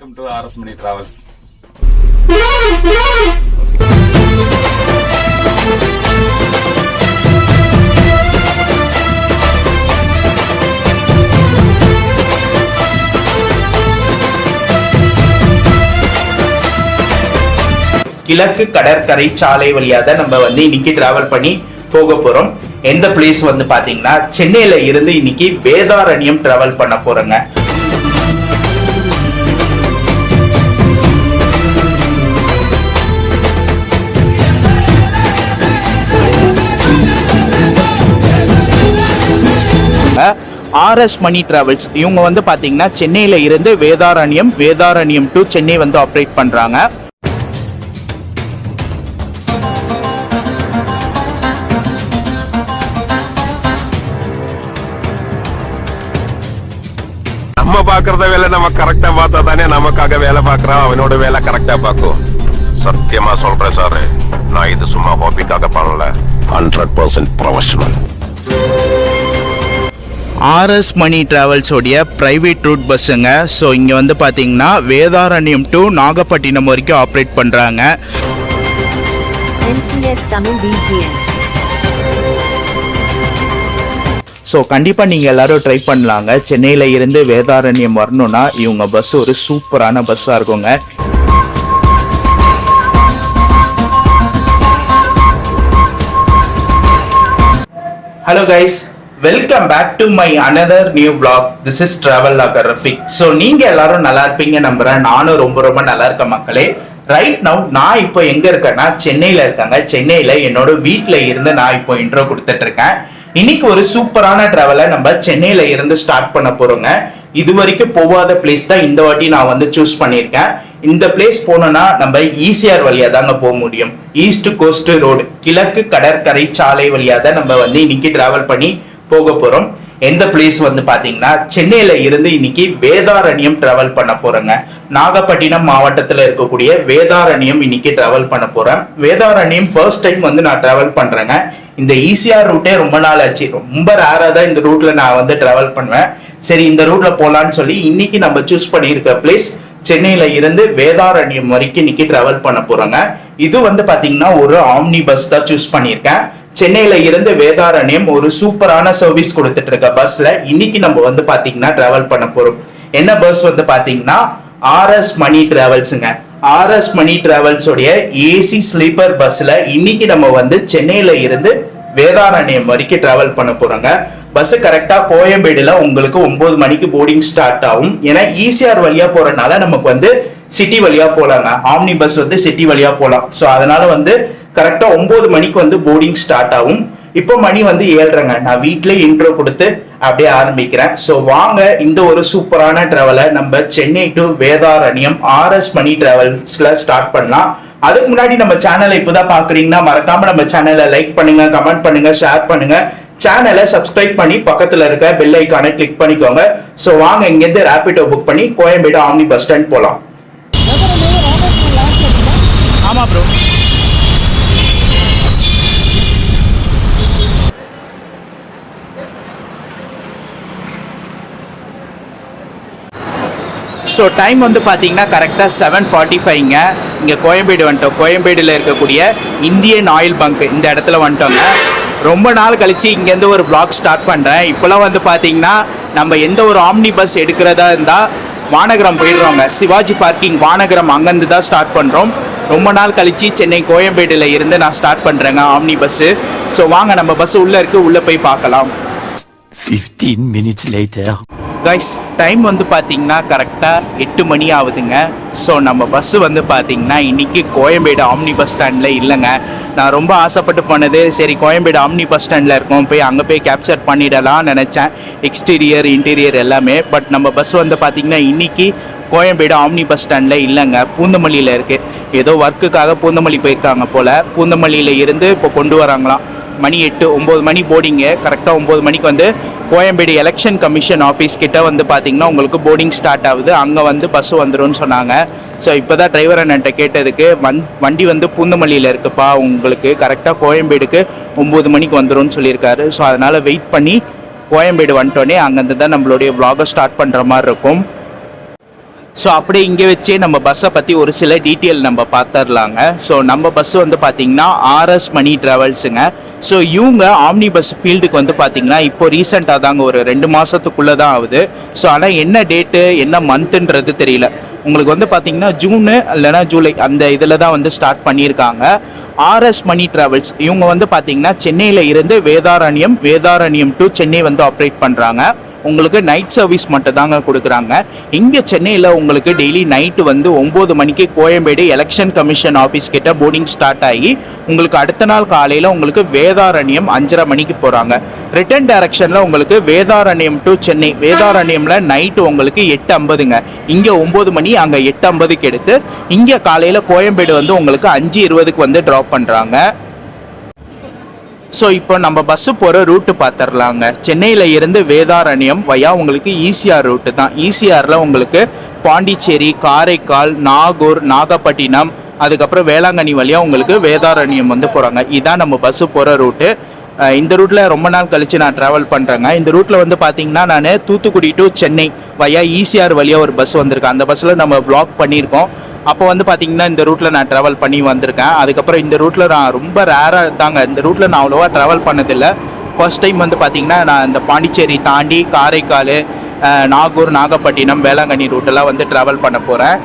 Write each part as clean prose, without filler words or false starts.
Welcome to RS Mani Travels. கிழக்கு கடற்கரை சாலை வழியாக நம்ம இன்னைக்கு டிராவல் பண்ணி போக போறோம். எந்த பிளேஸ் பாத்தீங்கன்னா சென்னையில இருந்து இன்னைக்கு வேதாரண்யம் டிராவல் பண்ண போறோங்க. RS Mani Travels இவங்க பாத்தீங்கன்னா சென்னையில இருந்து வேதாரண்யம் டு சென்னை ஆப்ரேட் பண்றாங்க. நம்ம பாக்குறத வேலை நம்ம கரெக்டா பார்த்தா தானே நமக்காக வேலை பார்க்கறான், அவனோட வேலை கரெக்டா பார்க்கும். சத்தியமா சொல்றேன் சார், நான் இது சும்மா ஹாபிக்காக பண்ணல, 100% ப்ரொஃபஷனல். RS Mani Travels உடைய பிரைவேட் ரூட் பஸ்ஸுங்க. ஸோ இங்கே பார்த்தீங்கன்னா வேதாரண்யம் டு நாகப்பட்டினம் வரைக்கும் ஆப்ரேட் பண்ணுறாங்க. ஸோ கண்டிப்பாக நீங்கள் எல்லாரும் ட்ரை பண்ணலாங்க. சென்னையில் இருந்து வேதாரண்யம் வரணும்னா இவங்க பஸ் ஒரு சூப்பரான பஸ்ஸாக இருக்குங்க. Hello guys, welcome back to my another new vlog. This is travel vlogger Rafiq. So நீங்க எல்லாரும் நல்லா இருப்பீங்க நம்புறேன். நானும் ரொம்ப நல்லா இருக்கேன் மக்களே. ரைட் நவ் நான் இப்போ எங்க இருக்கேன்னா சென்னையில இருக்காங்க. சென்னையில என்னோட வீட்டில் இருந்து நான் இப்போ இன்ட்ரோ கொடுத்துட்டு இருக்கேன். இன்னைக்கு ஒரு சூப்பரான டிராவலை நம்ம சென்னையில இருந்து ஸ்டார்ட் பண்ண போறோங்க. இது வரைக்கும் போகாத பிளேஸ் தான் இந்த வாட்டி நான் சூஸ் பண்ணியிருக்கேன். இந்த பிளேஸ் போனோம்னா நம்ம ஈசிஆர் வழியா தாங்க போக முடியும். ஈஸ்ட் கோஸ்ட் ரோடு, கிழக்கு கடற்கரை சாலை வழியா தான் நம்ம இன்னைக்கு டிராவல் பண்ணி போக போறோம். எந்த பிளேஸ் பாத்தீங்கன்னா சென்னையில இருந்து இன்னைக்கு வேதாரண்யம் டிராவல் பண்ண போறேங்க. நாகப்பட்டினம் மாவட்டத்துல இருக்கக்கூடிய வேதாரண்யம் இன்னைக்கு டிராவல் பண்ண போறேன். வேதாரண்யம் ஃபர்ஸ்ட் டைம் நான் டிராவல் பண்றேங்க. இந்த ஈசிஆர் ரூட்டே ரொம்ப நாள் ஆச்சு. ரொம்ப ரேரா தான் இந்த ரூட்ல நான் டிராவல் பண்ணுவேன். சரி, இந்த ரூட்ல போலான்னு சொல்லி இன்னைக்கு நம்ம சூஸ் பண்ணியிருக்க பிளேஸ் சென்னையில இருந்து வேதாரண்யம் வரைக்கும் இன்னைக்கு டிராவல் பண்ண போறோங்க. இது பாத்தீங்கன்னா ஒரு ஆம்னி பஸ் தான் சூஸ் பண்ணியிருக்கேன். சென்னையில இருந்து வேதாரண்யம் ஒரு சூப்பரான சர்வீஸ் கொடுத்துட்டு இருக்க பஸ்ல இன்னைக்கு நம்ம பாத்தீங்கன்னா டிராவல் பண்ண போறோம். என்ன பஸ் பாத்தீங்கன்னா RS Mani Travelsங்க. RS Mani Travels உடைய ஏசி ஸ்லீப்பர் பஸ்ல இன்னைக்கு நம்ம சென்னையில இருந்து வேதாரண்யம் வரைக்கும் டிராவல் பண்ண போறோங்க. பஸ் கரெக்டா கோயம்பேடுல உங்களுக்கு 9 மணிக்கு போர்டிங் ஸ்டார்ட் ஆகும். ஏன்னா ஈசிஆர் வழியா போறதுனால நமக்கு சிட்டி வழியா போலாங்க. ஆம்னி பஸ் சிட்டி வழியா போலாம். ஸோ அதனால கரெக்டா 9 மணிக்கு போர்டிங் ஸ்டார்ட் ஆகும். இப்போ மணி 7:30ங்க. நான் வீட்ல இன்ட்ரோ கொடுத்து அப்படியே ஆரம்பிக்கிறேன். ஸோ வாங்க இந்த ஒரு சூப்பரான டிராவலை நம்ம Chennai to Vedaranyam RS Mani Travelsல ஸ்டார்ட் பண்ணலாம். அதுக்கு முன்னாடி நம்ம சேனலை இப்போதான் பாக்குறீங்கன்னா மறக்காம நம்ம சேனலை லைக் பண்ணுங்க, கமெண்ட் பண்ணுங்க, ஷேர் பண்ணுங்க. சேனலை சப்ஸ்கிரைப் பண்ணி பக்கத்துல இருக்க பெல் ஐக்கானை கிளிக் பண்ணிக்கோங்க. ஸோ வாங்க இங்கிருந்து ரேபிடோ புக் பண்ணி கோயம்பேடு ஆம்னி பஸ் ஸ்டாண்ட் போலாம். ஆமா ப்ரோ. ஸோ டைம் பார்த்தீங்கன்னா கரெக்டாக 7:45ங்க. இங்கே கோயம்பேடு வந்துட்டோம். கோயம்பேடில் இருக்கக்கூடிய இந்தியன் ஆயில் பங்க் இந்த இடத்துல வந்துட்டோங்க. ரொம்ப நாள் கழிச்சு இங்கேருந்து ஒரு vlog ஸ்டார்ட் பண்ணுறேன். இப்போலாம் பார்த்தீங்கன்னா நம்ம எந்த ஒரு ஆம்னி பஸ் எடுக்கிறதா இருந்தால் வானகரம் போயிடுறோங்க. சிவாஜி பார்க்கிங் வானகரம் அங்கேருந்து தான் ஸ்டார்ட் பண்ணுறோம். ரொம்ப நாள் கழிச்சு சென்னை கோயம்பேடில் இருந்து நான் ஸ்டார்ட் பண்ணுறேங்க ஆம்னி பஸ்ஸு. ஸோ வாங்க நம்ம பஸ் உள்ளே இருக்குது, உள்ளே போய் பார்க்கலாம். 15 minutes later. கைஸ், டைம் பார்த்தீங்கன்னா கரெக்டாக 8 மணி ஆகுதுங்க. ஸோ நம்ம பஸ்ஸு பார்த்தீங்கன்னா இன்றைக்கி கோயம்பேடு ஆம்னி பஸ் ஸ்டாண்டில் இல்லைங்க. நான் ரொம்ப ஆசைப்பட்டு போனது, சரி கோயம்பேடு ஆம்னி பஸ் ஸ்டாண்டில் இருக்கோம், போய் அங்கே போய் கேப்சர் பண்ணிடலாம்னு நினச்சேன், எக்ஸ்டீரியர் இன்டீரியர் எல்லாமே. பட் நம்ம பஸ் பார்த்தீங்கன்னா இன்றைக்கி கோயம்பேடு ஆம்னி பஸ் ஸ்டாண்டில் இல்லைங்க, பூந்தமல்லியில் இருக்குது. ஏதோ ஒர்க்குக்காக பூந்தமல்லி போயிருக்காங்க போல். பூந்தமல்லியில் இருந்து இப்போ கொண்டு வராங்களாம். மணி 8-9 மணி போர்டிங்கு. கரெக்டாக 9 மணிக்கு கோயம்பேடு எலெக்ஷன் கமிஷன் ஆஃபீஸ் கிட்ட பார்த்தீங்கன்னா உங்களுக்கு போர்டிங் ஸ்டார்ட் ஆகுது. அங்கே பஸ் வந்துடும் சொன்னாங்க. ஸோ இப்போ தான் டிரைவர் அண்ணன்ட்ட கேட்டதுக்கு வண்டி பூந்தமல்லியில் இருக்குப்பா, உங்களுக்கு கரெக்டாக கோயம்பேடுக்கு 9 மணிக்கு வந்துடும் சொல்லியிருக்காரு. ஸோ அதனால் வெயிட் பண்ணி கோயம்பேடு வந்துட்டோன்னே அங்கேருந்து தான் நம்மளுடைய vlog ஸ்டார்ட் பண்ணுற மாதிரி இருக்கும். ஸோ அப்படியே இங்கே வச்சே நம்ம பஸ்ஸை பற்றி ஒரு சில டீட்டெயில் நம்ம பார்த்துடலாங்க. ஸோ நம்ம பஸ் வந்து பார்த்திங்கன்னா ஆர்எஸ் மணி ட்ராவல்ஸுங்க. ஸோ இவங்க ஆம்னி பஸ் ஃபீல்டுக்கு வந்து பார்த்திங்கன்னா இப்போ ரீசெண்டாக தாங்க ஒரு 2 மாதத்துக்குள்ளே தான் ஆகுது. ஸோ ஆனால் என்ன டேட்டு என்ன மந்த்துன்றது தெரியல. உங்களுக்கு வந்து பார்த்திங்கன்னா ஜூனு இல்லைனா ஜூலை அந்த இதில் தான் வந்து ஸ்டார்ட் பண்ணியிருக்காங்க. ஆர்எஸ் மணி ட்ராவல்ஸ் இவங்க வந்து பார்த்திங்கன்னா சென்னையில் இருந்து வேதாரண்யம் டு சென்னை வந்து ஆப்ரேட் பண்ணுறாங்க. உங்களுக்கு நைட் சர்வீஸ் மட்டும் தாங்க கொடுக்குறாங்க. இங்கே சென்னையில் உங்களுக்கு டெய்லி நைட்டு வந்து 9 மணிக்கு கோயம்பேடு எலெக்ஷன் கமிஷன் ஆஃபீஸ் கிட்ட போர்டிங் ஸ்டார்ட் ஆகி உங்களுக்கு அடுத்த நாள் காலையில் உங்களுக்கு வேதாரண்யம் 5:30 மணிக்கு போகிறாங்க. ரிட்டர்ன் டைரக்ஷனில் உங்களுக்கு வேதாரண்யம் டு சென்னை, வேதாரண்யமில் நைட்டு உங்களுக்கு 8:50ங்க. இங்கே 9 மணி, அங்கே 8:50க்கு எடுத்து இங்கே காலையில் கோயம்பேடு வந்து உங்களுக்கு 5:20க்கு வந்து ட்ராப் பண்ணுறாங்க. ஸோ இப்போ நம்ம பஸ்ஸு போகிற ரூட்டு பார்த்துடலாங்க. சென்னையில் இருந்து வேதாரண்யம் வயா உங்களுக்கு ஈசிஆர் ரூட்டு தான். ஈசிஆரில் உங்களுக்கு பாண்டிச்சேரி, காரைக்கால், நாகூர், நாகப்பட்டினம், அதுக்கப்புறம் வேளாங்கண்ணி வழியாக உங்களுக்கு வேதாரண்யம் வந்து போகிறாங்க. இதுதான் நம்ம பஸ்ஸு போகிற ரூட்டு. இந்த ரூட்டில் ரொம்ப நாள் கழித்து நான் ட்ராவல் பண்ணுறேங்க. இந்த ரூட்டில் வந்து பார்த்திங்கன்னா நான் Thoothukudi to Chennai via ECR வழியாக ஒரு பஸ் வந்திருக்கேன். அந்த பஸ்ஸில் நம்ம வ்ளாக் பண்ணியிருக்கோம். அப்போ வந்து பார்த்திங்கன்னா இந்த ரூட்டில் நான் ட்ராவல் பண்ணி வந்திருக்கேன். அதுக்கப்புறம் இந்த ரூட்டில் நான் ரொம்ப ரேராக தாங்க, இந்த ரூட்டில் நான் அவ்வளோவா ட்ராவல் பண்ணதில்லை. ஃபர்ஸ்ட் டைம் வந்து பார்த்திங்கன்னா நான் இந்த பாண்டிச்சேரி தாண்டி காரைக்கால், நாகூர், நாகப்பட்டினம், வேளாங்கண்ணி ரூட்டெல்லாம் வந்து ட்ராவல் பண்ண போகிறேன்.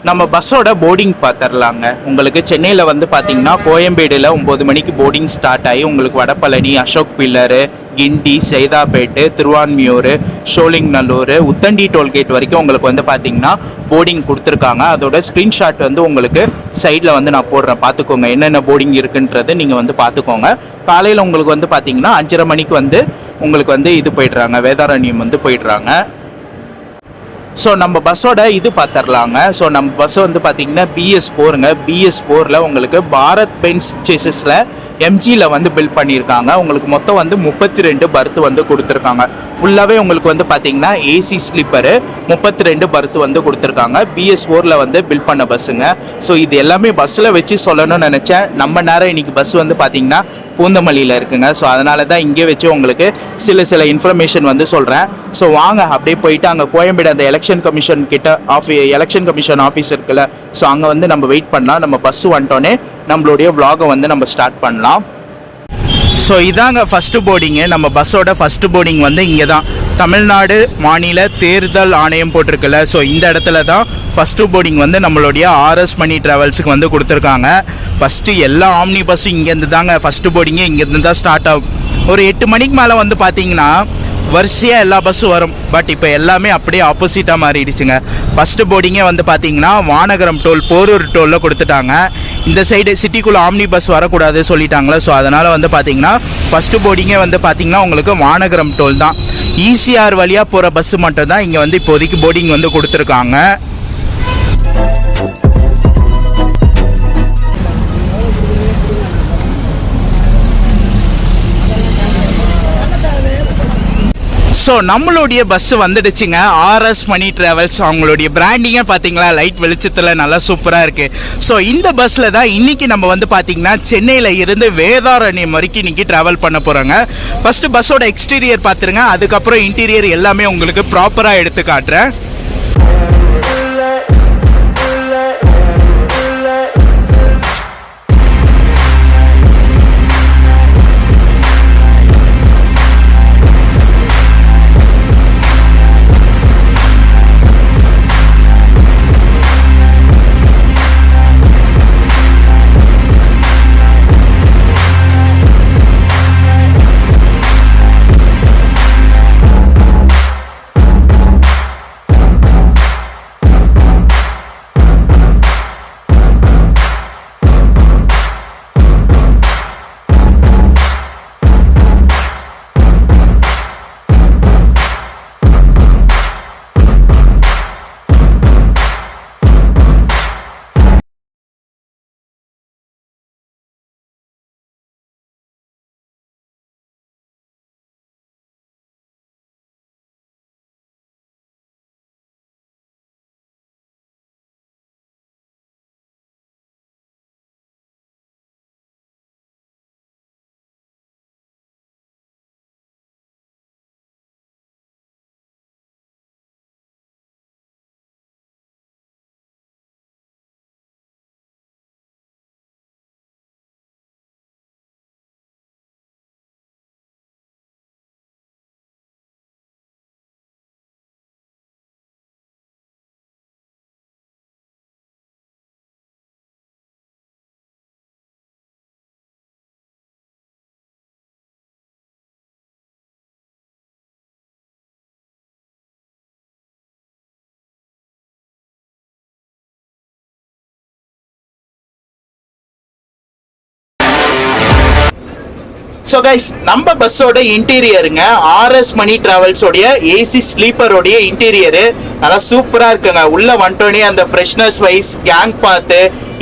நம்ம பஸ்ஸோட போர்டிங் பார்த்துடலாங்க. உங்களுக்கு சென்னையில் வந்து பார்த்திங்கன்னா கோயம்பேடில் 9 மணிக்கு போர்டிங் ஸ்டார்ட் ஆகி உங்களுக்கு வடபழனி, அசோக் பில்லரு, கிண்டி, சைதாப்பேட்டு, திருவான்மியூர், ஷோலிங்நல்லூர், உத்தண்டி டோல்கேட் வரைக்கும் உங்களுக்கு வந்து பார்த்திங்கன்னா போர்டிங் கொடுத்துருக்காங்க. அதோட ஸ்க்ரீன்ஷாட் வந்து உங்களுக்கு சைடில் வந்து நான் போடுறேன், பார்த்துக்கோங்க என்னென்ன போர்டிங் இருக்குன்றது நீங்கள் வந்து பார்த்துக்கோங்க. காலையில் உங்களுக்கு வந்து பார்த்திங்கன்னா 5:30 மணிக்கு வந்து உங்களுக்கு வந்து இது போயிடுறாங்க, வேதாரண்யம் வந்து போயிடுறாங்க. ஸோ நம்ம பஸ்ஸோட இது பார்த்துடலாங்க. ஸோ நம்ம பஸ் வந்து பார்த்திங்கன்னா BS4ங்க. BS4ல் உங்களுக்கு பாரத் பென்ஸ் சேசஸில் MGயில் வந்து பில்ட் பண்ணியிருக்காங்க. உங்களுக்கு மொத்தம் வந்து 32 பர்த் வந்து கொடுத்துருக்காங்க. ஃபுல்லாகவே உங்களுக்கு வந்து பார்த்திங்கன்னா ஏசி ஸ்லீப்பரு 32 பர்த் வந்து கொடுத்துருக்காங்க. BS4ல் வந்து பில்ட் பண்ண பஸ்ஸுங்க. ஸோ இது எல்லாமே பஸ்ஸில் வச்சு சொல்லணும்னு நினச்சேன். நம்ம நேரம் இன்றைக்கி பஸ் வந்து பார்த்திங்கன்னா பூந்தமல்லியில் இருக்குங்க. ஸோ அதனால தான் இங்கே வச்சு உங்களுக்கு சில இன்ஃபர்மேஷன் வந்து சொல்கிறேன். ஸோ வாங்க அப்படியே போயிட்டு அங்கே கோயம்பேடு அந்த எலெக்ஷன் கமிஷன் ஆஃபீஸ் இருக்குல்ல, ஸோ அங்கே வந்து நம்ம வெயிட் பண்ணலாம். நம்ம பஸ் வந்துட்டோன்னே நம்மளுடைய vlog-ஐ வந்து நம்ம ஸ்டார்ட் பண்ணலாம். ஸோ இதாங்க ஃபஸ்ட்டு போர்டிங்கு. நம்ம பஸ்ஸோட ஃபஸ்ட்டு போர்டிங் வந்து இங்கே தான் தமிழ்நாடு மாநில தேர்தல் ஆணையம் போட்டிருக்குல்ல, ஸோ இந்த இடத்துல தான் ஃபஸ்ட்டு போர்டிங் வந்து நம்மளுடைய ஆர்எஸ் மணி ட்ராவல்ஸுக்கு வந்து கொடுத்துருக்காங்க. ஃபஸ்ட்டு எல்லா ஆம்னி பஸ்ஸும் இங்கேருந்து தாங்க ஃபஸ்ட்டு போர்டிங்கே இங்கேருந்து தான் ஸ்டார்ட் ஆகும். ஒரு 8 மணிக்கு மேலே வந்து பார்த்தீங்கன்னா வரிசையாக எல்லா பஸ்ஸும் வரும். பட் இப்போ எல்லாமே அப்படியே ஆப்போசிட்டாக மாறிடுச்சுங்க. ஃபஸ்ட்டு போர்டிங்கே வந்து பார்த்தீங்கன்னா வானகரம் டோல், போரூர் டோலில் கொடுத்துட்டாங்க. இந்த சைடு சிட்டிக்குள்ளே ஆம்னி பஸ் வரக்கூடாது சொல்லிட்டாங்களே, ஸோ அதனால் வந்து பார்த்தீங்கன்னா ஃபஸ்ட்டு போர்டிங்கே வந்து பார்த்தீங்கன்னா உங்களுக்கு வானகரம் டோல் தான். ஈசிஆர் வழியாக போகிற பஸ்ஸு மட்டும் தான் இங்கே வந்து இப்போதைக்கு போர்டிங் வந்து கொடுத்துருக்காங்க. ஸோ நம்மளுடைய பஸ்ஸு வந்துடுச்சுங்க. ஆர்எஸ் மணி ட்ராவல்ஸ், அவங்களுடைய பிராண்டிங்கே பார்த்தீங்களா லைட் வெளிச்சத்தில் நல்லா சூப்பராக இருக்குது. ஸோ இந்த பஸ்ஸில் தான் இன்றைக்கி நம்ம வந்து பார்த்திங்கன்னா சென்னையில் இருந்து வேதாரண்யம் வரைக்கும் இன்றைக்கி ட்ராவல் பண்ண போகிறோங்க. ஃபஸ்ட்டு பஸ்ஸோட எக்ஸ்டீரியர் பார்த்துருங்க, அதுக்கப்புறம் இன்டீரியர் எல்லாமே உங்களுக்கு ப்ராப்பராக எடுத்து காட்டுறேன். ஸோ கைஸ், நம்ம பஸ்ஸோட இன்டீரியருங்க ஆர்எஸ் மணி டிராவல்ஸோடைய ஏசி ஸ்லீப்பரோடைய இன்டீரியரு நல்லா சூப்பராக இருக்குங்க. உள்ள வந்துட்டோடனே அந்த ஃப்ரெஷ்னஸ் வைஸ் கேங் பார்த்து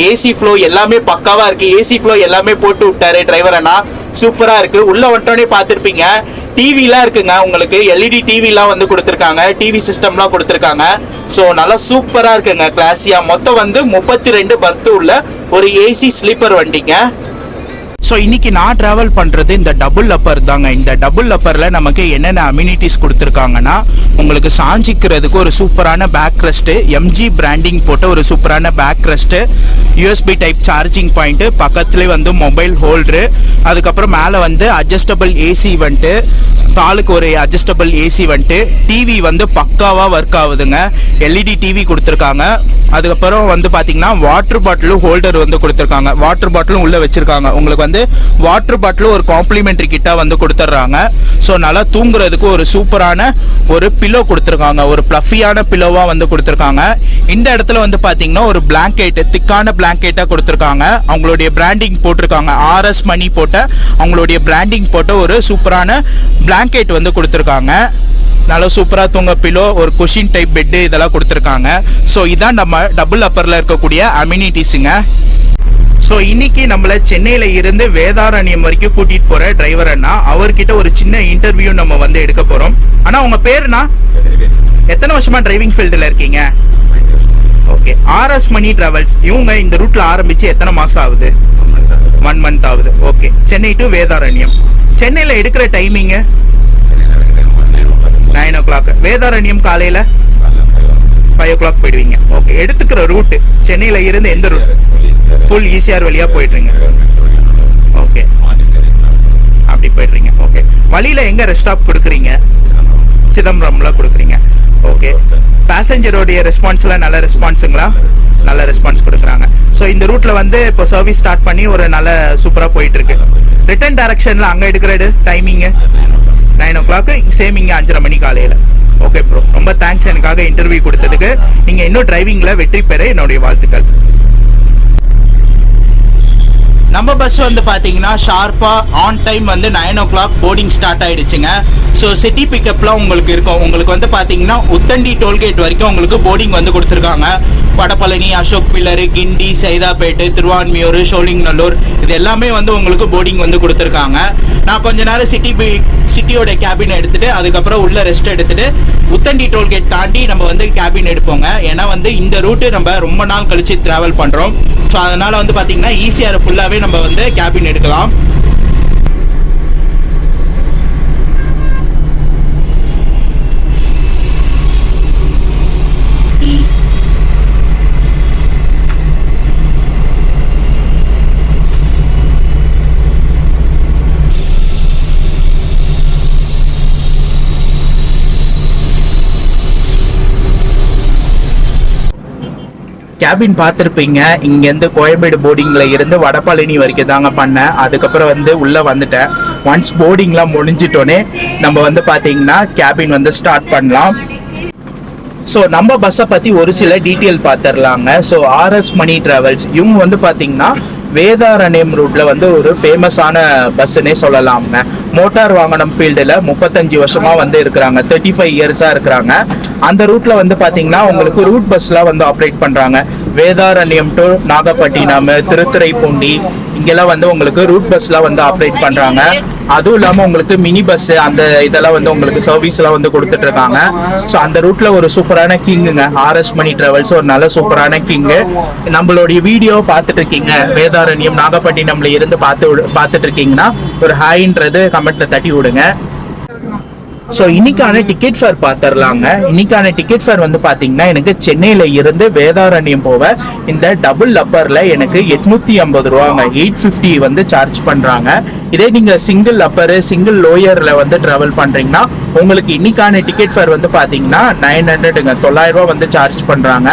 ஏசி ஃப்ளோ எல்லாமே பக்காவாக இருக்குது. ஏசி ஃப்ளோ எல்லாமே போட்டு விட்டாரு டிரைவர் அண்ணா, சூப்பராக இருக்குது. உள்ள வந்துட்டோடனே பார்த்துருப்பீங்க டிவிலாம் இருக்குங்க, உங்களுக்கு எல்இடி டிவிலாம் வந்து கொடுத்துருக்காங்க, டிவி சிஸ்டம்லாம் கொடுத்துருக்காங்க. ஸோ நல்லா சூப்பராக இருக்குங்க, கிளாஸியாக. மொத்தம் வந்து 32 பர்த் உள்ள ஒரு ஏசி ஸ்லீப்பர் வண்டிங்க. ஸோ இன்னைக்கு நான் ட்ராவல் பண்ணுறது இந்த டபுள் அப்பர் தாங்க. இந்த டபுள் அப்பரில் நமக்கு என்னென்ன அம்யூனிட்டிஸ் கொடுத்துருக்காங்கன்னா, உங்களுக்கு சாஞ்சிக்கிறதுக்கு ஒரு சூப்பரான பேக் ரெஸ்ட்டு, எம்ஜி பிராண்டிங் போட்ட ஒரு சூப்பரான back rest, USB type charging point, பக்கத்துலேயே வந்து மொபைல் ஹோல்டரு, அதுக்கப்புறம் மேலே வந்து அட்ஜஸ்டபிள் ஏசி வந்துட்டு, காலுக்கு ஒரு அட்ஜஸ்டபிள் ஏசி வந்துட்டு, டிவி வந்து பக்காவாக ஒர்க் ஆகுதுங்க, எல்இடி டிவி கொடுத்துருக்காங்க. அதுக்கப்புறம் வந்து பார்த்தீங்கன்னா வாட்டர் பாட்டிலும் ஹோல்டர் வந்து கொடுத்துருக்காங்க, வாட்டர் பாட்டிலும் உள்ளே வச்சுருக்காங்க. உங்களுக்கு வந்து வாட்டர் பாட்டிலும் ஒரு காம்ப்ளிமெண்ட்ரி கிட்டாக வந்து கொடுத்துட்றாங்க. ஸோ நல்லா தூங்குறதுக்கு ஒரு சூப்பரான ஒரு பில்லோ கொடுத்துருக்காங்க, ஒரு ப்ளஃபியான பில்லோவாக வந்து கொடுத்துருக்காங்க. இந்த இடத்துல வந்து பார்த்தீங்கன்னா ஒரு பிளாங்கெட், திக்கான பிளாங்கெட்டாக கொடுத்துருக்காங்க. அவங்களுடைய பிராண்டிங் போட்டிருக்காங்க, ஆர்எஸ் மணி போட்ட அவங்களுடைய பிராண்டிங் போட்ட ஒரு சூப்பரான பிளாங்கெட் வந்து கொடுத்துருக்காங்க. நல்லா சூப்பராக தூங்க பிலோ, ஒரு குஷின் டைப் பெட்டு இதெல்லாம் கொடுத்துருக்காங்க. ஸோ இதான் நம்ம டபுள் அப்பரில் இருக்கக்கூடிய அம்யூனிட்டிஸுங்க. ஸோ இன்னைக்கு நம்மள சென்னையில் இருந்து வேதாரண்யம் வரைக்கும் கூட்டிகிட்டு போகிற டிரைவர் அண்ணா, அவர்கிட்ட ஒரு சின்ன இன்டர்வியூ நம்ம வந்து எடுக்க போகிறோம். ஆனால் உங்கள் பேருண்ணா, எத்தனை வருஷமாக டிரைவிங் ஃபீல்டில் இருக்கீங்க? ஓகே. ஆர்எஸ் மணி டிராவல்ஸ் இவங்க இந்த ரூட்டில் ஆரம்பித்து எத்தனை மாதம் ஆகுது? 1 month ஆகுது. ஓகே. சென்னை டு வேதாரண்யம். சென்னையில் எடுக்கிற டைமிங்கு 9 o'clock. வேதாரண்யம் காலையில் 5 o'clock போயிடுவீங்க. ஓகே. எடுத்துக்கிற ரூட்டு சென்னையில் இருந்து எந்த ரூட்? ஃபுல் ஈசிஆர் வழியாக போயிடுறீங்க. ஓகே, அப்படி போயிடுறீங்க. ஓகே. வழியில் எங்கே ரெஸ்ட் ஸ்டாப் கொடுக்குறீங்க? சிதம்பரம்ல கொடுக்குறீங்க. ஓகே. பேசஞ்சரோடைய ரெஸ்பான்ஸ்லாம் நல்ல ரெஸ்பான்ஸுங்களா? நல்ல ரெஸ்பான்ஸ் கொடுக்குறாங்க. ஸோ இந்த ரூட்டில் வந்து இப்போ சர்வீஸ் ஸ்டார்ட் பண்ணி ஒரு நல்ல சூப்பராக போயிட்டு இருக்கு. ரிட்டர்ன் டைரக்ஷனில் அங்கே எடுக்கிற டைமிங்கு 9 o'clock, சேம் இங்கே 5:30 மணி காலையில். ஓகே ப்ரோ, ரொம்ப தேங்க்ஸ் எனக்காக இன்டர்வியூ கொடுத்ததுக்கு. நீங்கள் இன்னும் டிரைவிங்கில் வெற்றி பெற என்னுடைய வாழ்த்துக்கள். நம்ம பஸ் வந்து பார்த்தீங்கன்னா ஷார்ப்பாக ஆன் டைம் வந்து 9 o'clock போர்டிங் ஸ்டார்ட் ஆகிடுச்சுங்க. ஸோ சிட்டி பிக்கப்லாம் உங்களுக்கு இருக்கும். உங்களுக்கு வந்து பார்த்தீங்கன்னா உத்தண்டி டோல்கேட் வரைக்கும் உங்களுக்கு போர்டிங் வந்து கொடுத்துருக்காங்க. வடபழனி, அசோக் பில்லரு, கிண்டி, சைதாப்பேட்டு, திருவான்மியூர், சோழிங்கநல்லூர் இது எல்லாமே வந்து உங்களுக்கு போர்டிங் வந்து கொடுத்துருக்காங்க. நான் கொஞ்ச நேரம் சிட்டியோட கேபின் எடுத்துகிட்டு அதுக்கப்புறம் உள்ள ரெஸ்ட் எடுத்துகிட்டு உத்தண்டி டோல்கேட் தாண்டி நம்ம வந்து கேபின் எடுப்போங்க. ஏன்னா வந்து இந்த ரூட்டு நம்ம ரொம்ப நாள் கழிச்சு ட்ராவல் பண்ணுறோம். ஸோ அதனால் வந்து பார்த்தீங்கன்னா ஈஸியாக ஃபுல்லாகவே நம்ம வந்து கேபின் எடுக்கலாம். கேபின் பார்த்துருப்பீங்க. இங்கேருந்து கோயம்பேடு போர்டிங்கில் இருந்து வடபழனி வரைக்கும் தாங்க பண்ணேன். அதுக்கப்புறம் வந்து உள்ளே வந்துட்டேன். ஒன்ஸ் போர்டிங்லாம் முடிஞ்சிட்டோன்னே நம்ம வந்து பார்த்தீங்கன்னா கேபின் வந்து ஸ்டார்ட் பண்ணலாம். ஸோ நம்ம பஸ்ஸை பற்றி ஒரு சில டீட்டெயில் பார்த்துடலாங்க. ஸோ ஆர்எஸ் மணி டிராவல்ஸ் இவங்க வந்து பார்த்தீங்கன்னா வேதாரண்யம் ரூட்ல வந்து ஒரு ஃபேமஸான பஸ்ஸுன்னே சொல்லலாம்ங்க. மோட்டார் வாகனம் ஃபீல்டில் 35 வருஷமா வந்து இருக்கிறாங்க, 35 இயர்ஸாக இருக்கிறாங்க. அந்த ரூட்ல வந்து பார்த்தீங்கன்னா உங்களுக்கு ரூட் பஸ்லாம் வந்து ஆப்ரேட் பண்ணுறாங்க. வேதாரண்யம் டு நாகப்பட்டினம், திருத்துறைப்பூண்டி இங்கெல்லாம் வந்து உங்களுக்கு ரூட் பஸ்லாம் வந்து ஆப்ரேட் பண்ணுறாங்க. அதுவும் இல்லாமல் உங்களுக்கு மினி பஸ் அந்த இதெல்லாம் வந்து உங்களுக்கு சர்வீஸ்லாம் வந்து கொடுத்துட்டு இருக்காங்க. ஸோ அந்த ரூட்ல ஒரு சூப்பரான கிங்குங்க ஆர்எஸ் மணி டிராவல்ஸ், ஒரு நல்ல சூப்பரான கிங்கு. நம்மளுடைய வீடியோ பார்த்துட்டு இருக்கீங்க, வேதாரண்யம் நாகப்பட்டினம்ல இருந்து பார்த்துட்டு இருக்கீங்கன்னா ஒரு ஹாய்ன்றது கமெண்ட்ல தட்டி விடுங்க. ஸோ இன்னைக்கான டிக்கெட் ஃபேர் பார்த்துடலாங்க. இன்னைக்கான டிக்கெட் ஃபேர் வந்து பார்த்தீங்கன்னா எனக்கு சென்னையில் இருந்து வேதாரண்யம் போக இந்த டபுள் அப்பரில் எனக்கு 850 ரூபாங்க, 850 வந்து சார்ஜ் பண்ணுறாங்க. இதே நீங்கள் சிங்கிள் அப்பரு சிங்கிள் லோயரில் வந்து ட்ராவல் பண்ணுறீங்கன்னா உங்களுக்கு இன்னைக்கான டிக்கெட் ஃபேர் வந்து பார்த்தீங்கன்னா 900ங்க, 900 ரூபா வந்து சார்ஜ் பண்ணுறாங்க.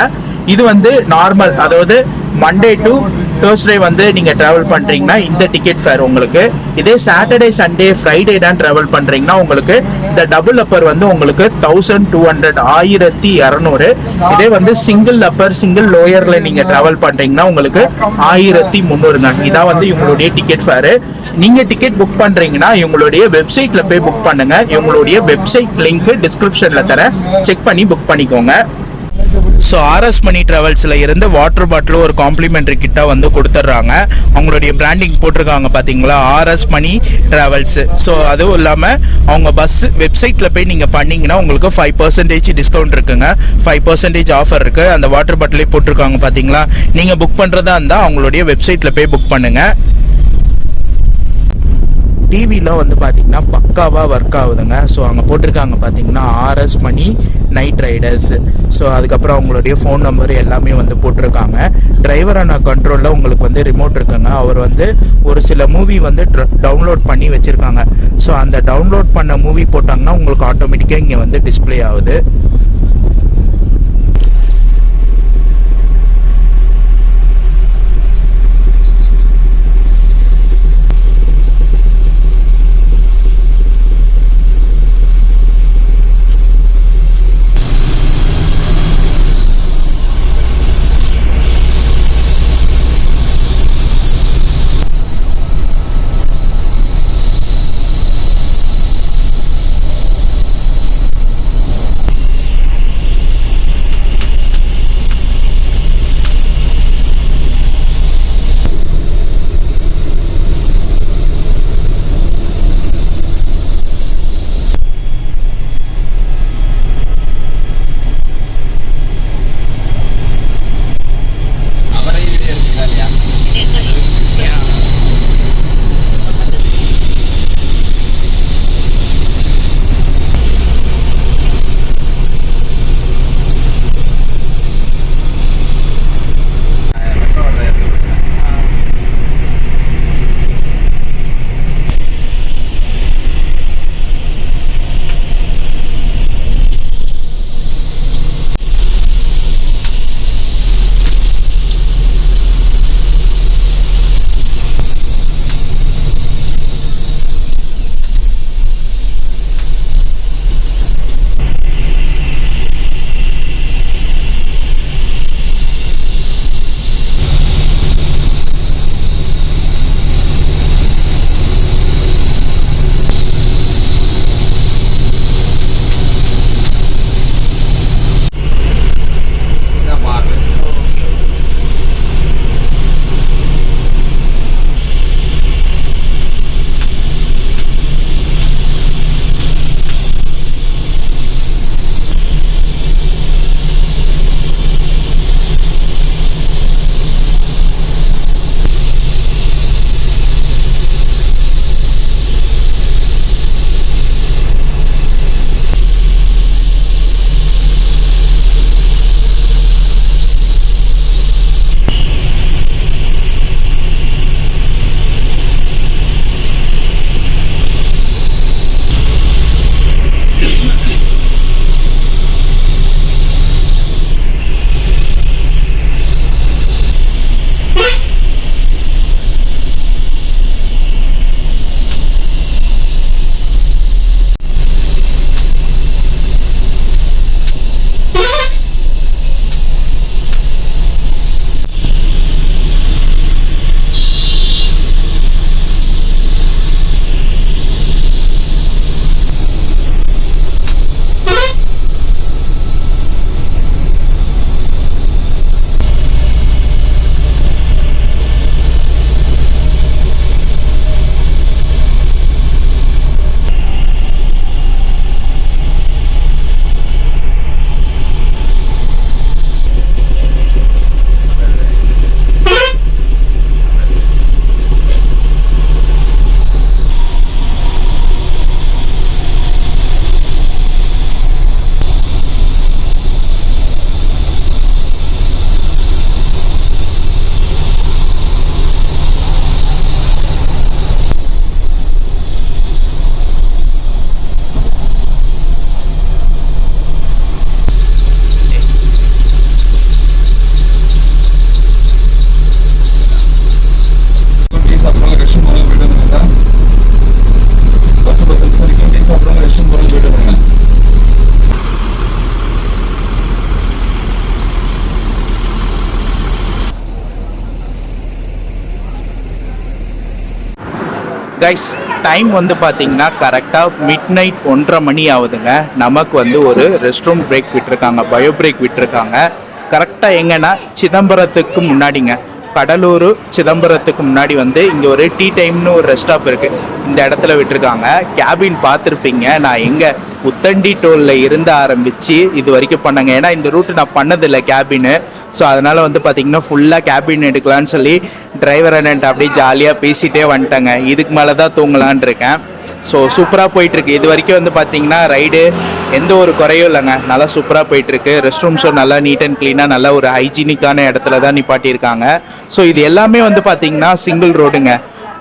இது வந்து நார்மல், அதாவது மண்டே டு தேர்ஸ்டே வந்து நீங்க டிராவல் பண்றீங்கன்னா இந்த டிக்கெட் ஃபேர் உங்களுக்கு. இதே சாட்டர்டே சண்டே ஃப்ரைடே தான் டிராவல் பண்றீங்கன்னா உங்களுக்கு இந்த டபுள் அப்பர் வந்து உங்களுக்கு 1200 1200. இதே வந்து சிங்கிள் அப்பர் சிங்கிள் லோயர்ல நீங்க டிராவல் பண்றீங்கன்னா உங்களுக்கு 1300. இதான் வந்து இவங்களுடைய டிக்கெட் ஃபேர். நீங்க டிக்கெட் புக் பண்றீங்கன்னா இவங்களுடைய வெப்சைட்ல போய் புக் பண்ணுங்க. இவங்களுடைய வெப்சைட் லிங்க் டிஸ்கிரிப்ஷன்ல தரேன், செக் பண்ணி புக் பண்ணிக்கோங்க. ஸோ ஆர்எஸ் மணி டிராவல்ஸில் இருந்து வாட்டர் பாட்டில் ஒரு காம்ப்ளிமெண்ட்ரி கிட்டாக வந்து கொடுத்துட்றாங்க. அவங்களுடைய பிராண்டிங் போட்டிருக்காங்க பார்த்தீங்களா, ஆர்எஸ் மணி டிராவல்ஸு. ஸோ அதுவும் இல்லாமல் அவங்க பஸ் வெப்சைட்டில் போய் நீங்கள் பண்ணிங்கன்னா உங்களுக்கு 5% டிஸ்கவுண்ட் இருக்குங்க, 5% ஆஃபர் இருக்குது. அந்த வாட்டர் பாட்டிலே போட்டிருக்காங்க பார்த்தீங்களா. நீங்கள் புக் பண்ணுறதா இருந்தால் அவங்களுடைய வெப்சைட்டில் போய் புக் பண்ணுங்கள். டிவியில் வந்து பார்த்தீங்கன்னா பக்காவாக ஒர்க் ஆகுதுங்க. ஸோ அங்கே போட்டிருக்காங்க பார்த்தீங்கன்னா ஆர்எஸ் மணி நைட் ரைடர்ஸ். ஸோ அதுக்கப்புறம் அவங்களுடைய ஃபோன் நம்பர் எல்லாமே வந்து போட்டிருக்காங்க. டிரைவரான கண்ட்ரோலில் உங்களுக்கு வந்து ரிமோட் இருக்குங்க. அவர் வந்து ஒரு சில மூவி வந்து டவுன்லோட் பண்ணி வச்சுருக்காங்க. ஸோ அந்த டவுன்லோட் பண்ண மூவி போட்டாங்கன்னா உங்களுக்கு ஆட்டோமேட்டிக்காக இங்கே வந்து டிஸ்பிளே ஆகுது. கைஸ் டைம் வந்து பார்த்தீங்கன்னா கரெக்டாக மிட் நைட் 1:30 மணி ஆகுதுங்க. நமக்கு வந்து ஒரு ரெஸ்ட் ரூம் பிரேக் விட்டுருக்காங்க, பயோ பிரேக் விட்டுருக்காங்க. கரெக்டாக எங்கன்னா சிதம்பரத்துக்கு முன்னாடிங்க, கடலூர் சிதம்பரத்துக்கு முன்னாடி வந்து இங்கே ஒரு டீ டைம்னு ஒரு ரெஸ்ட் ஸ்டாப் இருக்குது, இந்த இடத்துல விட்டுருக்காங்க. கேபின் பார்த்துருப்பீங்க, நான் எங்கே உத்தண்டி டோலில் இருந்து ஆரம்பித்து இது வரைக்கும் பண்ணேங்க. ஏன்னா இந்த ரூட்டு நான் பண்ணதில்லை கேபின்னு. ஸோ அதனால் வந்து பார்த்திங்கன்னா ஃபுல்லாக கேபின் எடுக்கலான்னு சொல்லி டிரைவர் அண்ணன்ட்ட அப்படியே ஜாலியாக பேசிகிட்டே வந்துட்டேங்க. இதுக்கு மேலே தான் தூங்கலான் இருக்கேன். ஸோ சூப்பராக போயிட்டுருக்கு. இது வரைக்கும் வந்து பார்த்திங்கன்னா ரைடு எந்த ஒரு குறையும் இல்லைங்க, நல்லா சூப்பராக போயிட்டுருக்கு. ரெஸ்ட் ரூம்ஸும் நல்லா நீட் அண்ட் க்ளீனாக நல்ல ஒரு ஹைஜீனிக்கான இடத்துல தான் நிப்பாட்டியிருக்காங்க. ஸோ இது எல்லாமே வந்து பார்த்திங்கன்னா சிங்கிள் ரோடுங்க.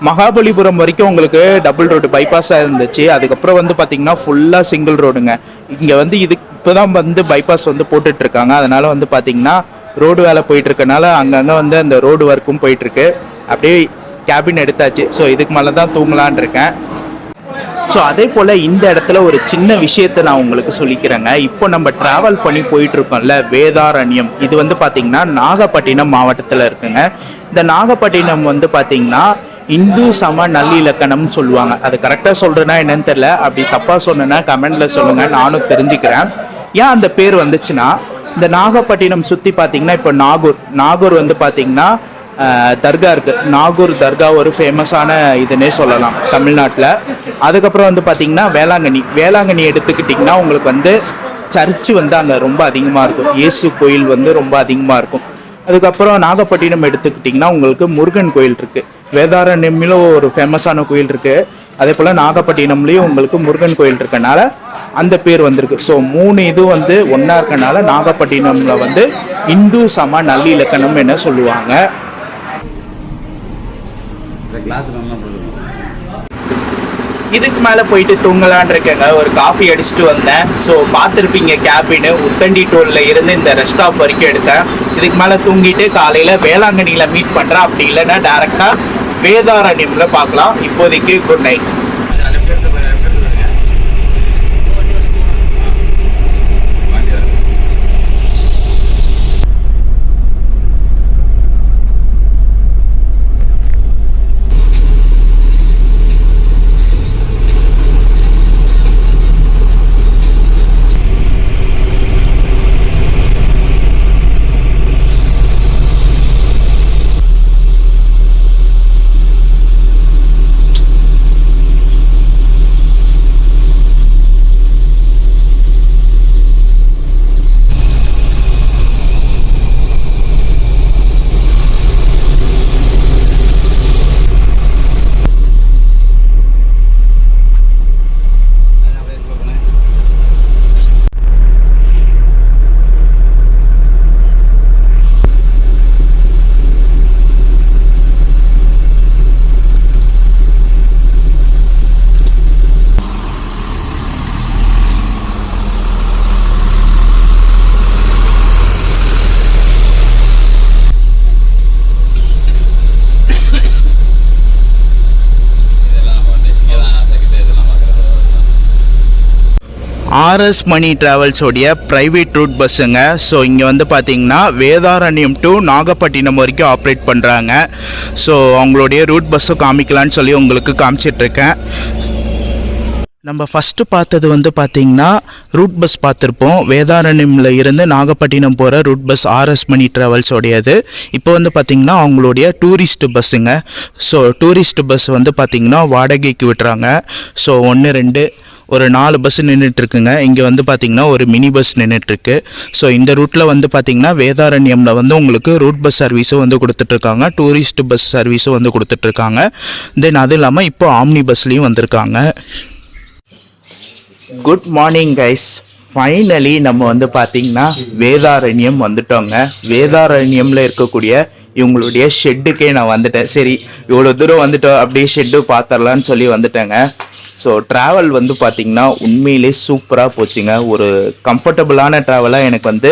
மகாபலிபுரம் வரைக்கும் உங்களுக்கு டபுள் ரோடு பைபாஸாக இருந்துச்சு. அதுக்கப்புறம் வந்து பார்த்திங்கன்னா ஃபுல்லாக சிங்கிள் ரோடுங்க. இங்கே வந்து இதுக்கு இப்போ தான் வந்து பைபாஸ் வந்து போட்டுட்ருக்காங்க. அதனால் வந்து பார்த்திங்கன்னா ரோடு வேலை போயிட்டுருக்கனால அங்கங்கே வந்து அந்த ரோடு ஒர்க்கும் போயிட்டுருக்கு. அப்படியே கேபின் எடுத்தாச்சு. ஸோ இதுக்கு மேலே தான் தூங்கலான் இருக்கேன். ஸோ அதே போல் இந்த இடத்துல ஒரு சின்ன விஷயத்தை நான் உங்களுக்கு சொல்லிக்கிறேங்க. இப்போ நம்ம ட்ராவல் பண்ணி போயிட்டுருக்கோம்ல வேதாரண்யம், இது வந்து பார்த்திங்கன்னா நாகப்பட்டினம் மாவட்டத்தில் இருக்குங்க. இந்த நாகப்பட்டினம் வந்து பார்த்திங்கன்னா இந்து சம நல்லிலக்கணம்னு சொல்லுவாங்க. அது கரெக்டாக சொல்கிறேன்னா என்னன்னு தெரியல, அப்படி தப்பாக சொன்னேன்னா கமெண்டில் சொல்லுங்கள், நானும் தெரிஞ்சுக்கிறேன். ஏன் அந்த பேர் வந்துச்சுன்னா, இந்த நாகப்பட்டினம் சுற்றி பார்த்திங்கன்னா இப்போ நாகூர் வந்து பார்த்திங்கன்னா தர்கா இருக்குது. நாகூர் தர்கா ஒரு ஃபேமஸான இதுன்னே சொல்லலாம் தமிழ்நாட்டில். அதுக்கப்புறம் வந்து பார்த்திங்கன்னா வேளாங்கண்ணி எடுத்துக்கிட்டிங்கன்னா உங்களுக்கு வந்து சர்ச்சு வந்து அங்கே ரொம்ப அதிகமாக இருக்கும், இயேசு கோயில் வந்து ரொம்ப அதிகமாக இருக்கும். அதுக்கப்புறம் நாகப்பட்டினம் எடுத்துக்கிட்டிங்கன்னா உங்களுக்கு முருகன் கோயில் இருக்குது. வேதாரண்யமிலும் ஒரு ஃபேமஸான கோயில் இருக்குது. அதே போல் நாகப்பட்டினம்லேயும் உங்களுக்கு முருகன் கோயில் இருக்கனால அந்த பேர் வந்திருக்கு. ஸோ 3 இது வந்து ஒன்றா இருக்கனால நாகப்பட்டினமில் வந்து இந்து சம நல்லிலக்கணம் என்ன சொல்லுவாங்க. இதுக்கு மேலே போயிட்டு தூங்கலான் இருக்கேங்க. ஒரு காஃபி அடிச்சுட்டு வந்தேன். ஸோ பார்த்துருப்பீங்க கேபின்னு உத்தண்டி டோலில் இருந்து இந்த ரெஸ்ட் ஸ்டாப் வரைக்கும் எடுத்தேன். இதுக்கு மேலே தூங்கிட்டு காலையில் வேளாங்கண்ணியில் மீட் பண்ணுறேன். அப்படி இல்லைன்னா டேரெக்டாக வேதாரண்யமில் பார்க்கலாம். இப்போதைக்கு குட் நைட். ஆர்எஸ் மணி டிராவல்ஸோடைய ப்ரைவேட் ரூட் பஸ்ஸுங்க. ஸோ இங்கே வந்து பார்த்திங்கன்னா வேதாரண்யம் டு நாகப்பட்டினம் வரைக்கும் ஆப்ரேட் பண்ணுறாங்க. ஸோ அவங்களுடைய ரூட் பஸ்ஸும் காமிக்கலான்னு சொல்லி உங்களுக்கு காமிச்சிட்ருக்கேன். நம்ம ஃபஸ்ட்டு பார்த்தது வந்து பார்த்திங்கன்னா ரூட் பஸ் பார்த்துருப்போம். வேதாரண்யமில் இருந்து நாகப்பட்டினம் போகிற ரூட் பஸ் ஆர்எஸ் மணி டிராவல்ஸோடையது. இப்போ வந்து பார்த்திங்கன்னா அவங்களுடைய டூரிஸ்ட் பஸ்ஸுங்க. ஸோ டூரிஸ்ட் பஸ் வந்து பார்த்திங்கன்னா வாடகைக்கு விட்டுறாங்க. ஸோ 1 2 ஒரு 4 பஸ் நின்றுட்டுருக்குங்க. இங்கே வந்து பார்த்திங்கன்னா ஒரு மினி பஸ் நின்றுட்டுருக்கு. ஸோ இந்த ரூட்டில் வந்து பார்த்திங்கன்னா வேதாரண்யமில் வந்து உங்களுக்கு ரூட் பஸ் சர்வீஸும் வந்து கொடுத்துட்ருக்காங்க, டூரிஸ்ட் பஸ் சர்வீஸும் வந்து கொடுத்துட்ருக்காங்க. தென் அது இல்லாமல் இப்போ ஆம்னி பஸ்லேயும் வந்திருக்காங்க. Good morning guys. ஃபைனலி நம்ம வந்து பார்த்திங்கன்னா வேதாரண்யம் வந்துட்டோங்க. வேதாரண்யமில் இருக்கக்கூடிய இவங்களுடைய ஷெட்டுக்கே நான் வந்துட்டேன். சரி இவ்வளோ தூரம் வந்துட்டோம், அப்படியே ஷெட்டு பார்த்துடலான்னு சொல்லி வந்துட்டேங்க. ஸோ ட்ராவல் வந்து பார்த்திங்கன்னா உண்மையிலே சூப்பராக போச்சுங்க. ஒரு கம்ஃபர்டபுளான ட்ராவலாக எனக்கு வந்து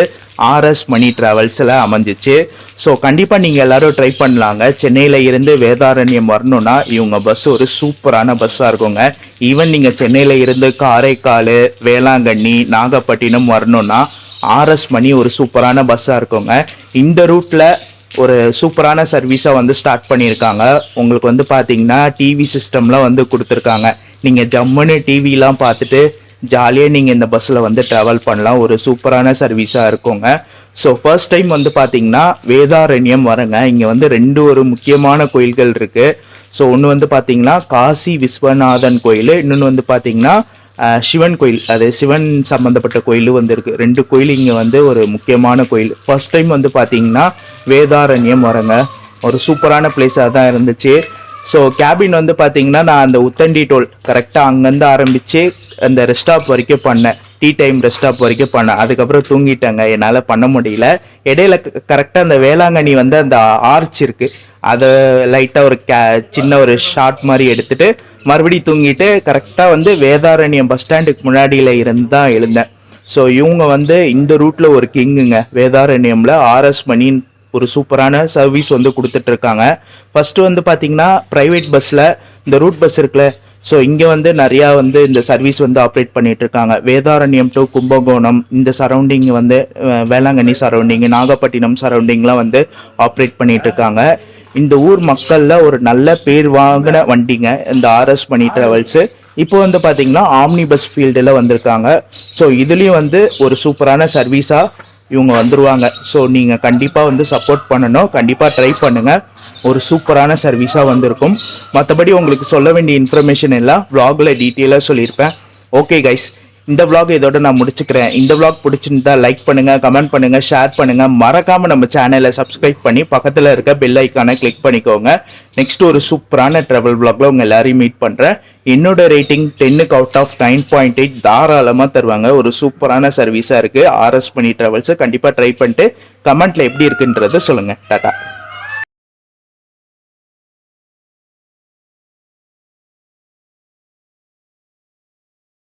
ஆர்எஸ் மணி ட்ராவல்ஸில் அமைஞ்சிச்சு. ஸோ கண்டிப்பாக நீங்கள் எல்லோரும் ட்ரை பண்ணலாங்க. சென்னையில் இருந்து வேதாரண்யம் வரணுன்னா இவங்க பஸ் ஒரு சூப்பரான பஸ்ஸாக இருக்குங்க. ஈவன் நீங்கள் சென்னையில் இருந்து காரைக்கால், வேளாங்கண்ணி, நாகப்பட்டினம் வரணுன்னா ஆர்எஸ் மணி ஒரு சூப்பரான பஸ்ஸாக இருக்குங்க. இந்த ரூட்டில் ஒரு சூப்பரான சர்வீஸாக வந்து ஸ்டார்ட் பண்ணியிருக்காங்க. உங்களுக்கு வந்து பார்த்தீங்கன்னா டிவி சிஸ்டம்லாம் வந்து கொடுத்துருக்காங்க. நீங்கள் ஜம்முன்னு டிவிலாம் பார்த்துட்டு ஜாலியாக நீங்கள் இந்த பஸ்ஸில் வந்து ட்ராவல் பண்ணலாம். ஒரு சூப்பரான சர்வீஸாக இருக்குங்க. ஸோ ஃபர்ஸ்ட் டைம் வந்து பார்த்தீங்கன்னா வேதாரண்யம் வரங்க. இங்கே வந்து ஒரு முக்கியமான கோயில்கள் இருக்குது. ஸோ ஒன்று வந்து பார்த்தீங்கன்னா காசி விஸ்வநாதன் கோயில், இன்னொன்று வந்து பார்த்தீங்கன்னா சிவன் கோயில், அது சிவன் சம்மந்தப்பட்ட கோயில் வந்து இருக்குது. 2 கோயில் இங்கே வந்து ஒரு முக்கியமான கோயில். ஃபர்ஸ்ட் டைம் வந்து பார்த்தீங்கன்னா வேதாரண்யம் வரங்க. ஒரு சூப்பரான பிளேஸாக தான் இருந்துச்சு. ஸோ கேபின் வந்து பார்த்தீங்கன்னா நான் அந்த உத்தண்டி டோல் கரெக்டாக அங்கேருந்து ஆரம்பித்து அந்த ரெஸ்ட் ஸ்டாப் வரைக்கும் பண்ணேன். டீ டைம் ரெஸ்ட் ஸ்டாப் வரைக்கும் பண்ணேன். அதுக்கப்புறம் தூங்கிட்டேங்க, என்னால் பண்ண முடியல. இடையில கரெக்டாக அந்த வேளாங்கண்ணி வந்து அந்த ஆர்ச் இருக்குது, அதை லைட்டாக ஒரு சின்ன ஒரு ஷார்ட் மாதிரி எடுத்துகிட்டு மறுபடியும் தூங்கிட்டு கரெக்டாக வந்து வேதாரண்யம் பஸ் ஸ்டாண்டுக்கு முன்னாடியில் இருந்து தான் எழுந்தேன். ஸோ இவங்க வந்து இந்த ரூட்டில் ஒரு கிங்குங்க. வேதாரண்யமில் ஆர்எஸ் மணின்னு ஒரு சூப்பரான சர்வீஸ் வந்து கொடுத்துட்ருக்காங்க. ஃபஸ்ட்டு வந்து பார்த்திங்கன்னா ப்ரைவேட் பஸ்ஸில் இந்த ரூட் பஸ் இருக்குல்ல, ஸோ இங்கே வந்து நிறையா வந்து இந்த சர்வீஸ் வந்து ஆப்ரேட் பண்ணிகிட்ருக்காங்க. வேதாரண்யம் டு கும்பகோணம் இந்த சரௌண்டிங் வந்து வேளாங்கண்ணி சரௌண்டிங், நாகப்பட்டினம் சரௌண்டிங்லாம் வந்து ஆப்ரேட் பண்ணிகிட்ருக்காங்க. இந்த ஊர் மக்களில் ஒரு நல்ல பேர் வாங்கின வண்டிங்க இந்த ஆர்எஸ் மணி ட்ராவல்ஸு. இப்போ வந்து பார்த்தீங்கன்னா ஆம்னி பஸ் ஃபீல்டில் வந்திருக்காங்க. ஸோ இதுலேயும் வந்து ஒரு சூப்பரான சர்வீஸாக இவங்க வந்துடுவாங்க. ஸோ நீங்கள் கண்டிப்பாக வந்து சப்போர்ட் பண்ணணும், கண்டிப்பாக ட்ரை பண்ணுங்கள். ஒரு சூப்பரான சர்வீஸாக வந்திருக்கும். மற்றபடி உங்களுக்கு சொல்ல வேண்டிய இன்ஃபர்மேஷன் எல்லாம் vlogல டீட்டெயிலாக சொல்லியிருப்பேன். ஓகே கைஸ், இந்த vlog இதோட நான் முடிச்சுக்கிறேன். இந்த vlog பிடிச்சிருந்தா லைக் பண்ணுங்கள், கமெண்ட் பண்ணுங்கள், ஷேர் பண்ணுங்கள். மறக்காமல் நம்ம சேனலை சப்ஸ்கிரைப் பண்ணி பக்கத்தில் இருக்க பெல் ஐக்கானை கிளிக் பண்ணிக்கோங்க. நெக்ஸ்ட் ஒரு சூப்பரான ட்ராவல் vlogல உங்கள் எல்லாரையும் மீட் பண்ணுறேன். என்னோட ரேட்டிங் 10க்கு அவுட் ஆஃப் 9.8 தாராளமாக தருவாங்க. ஒரு சூப்பரான சர்வீஸாக இருக்குது ஆர்எஸ் மணி ட்ராவல்ஸை. கண்டிப்பாக ட்ரை பண்ணிட்டு கமெண்ட்டில் எப்படி இருக்குன்றதை சொல்லுங்கள். டாட்டா.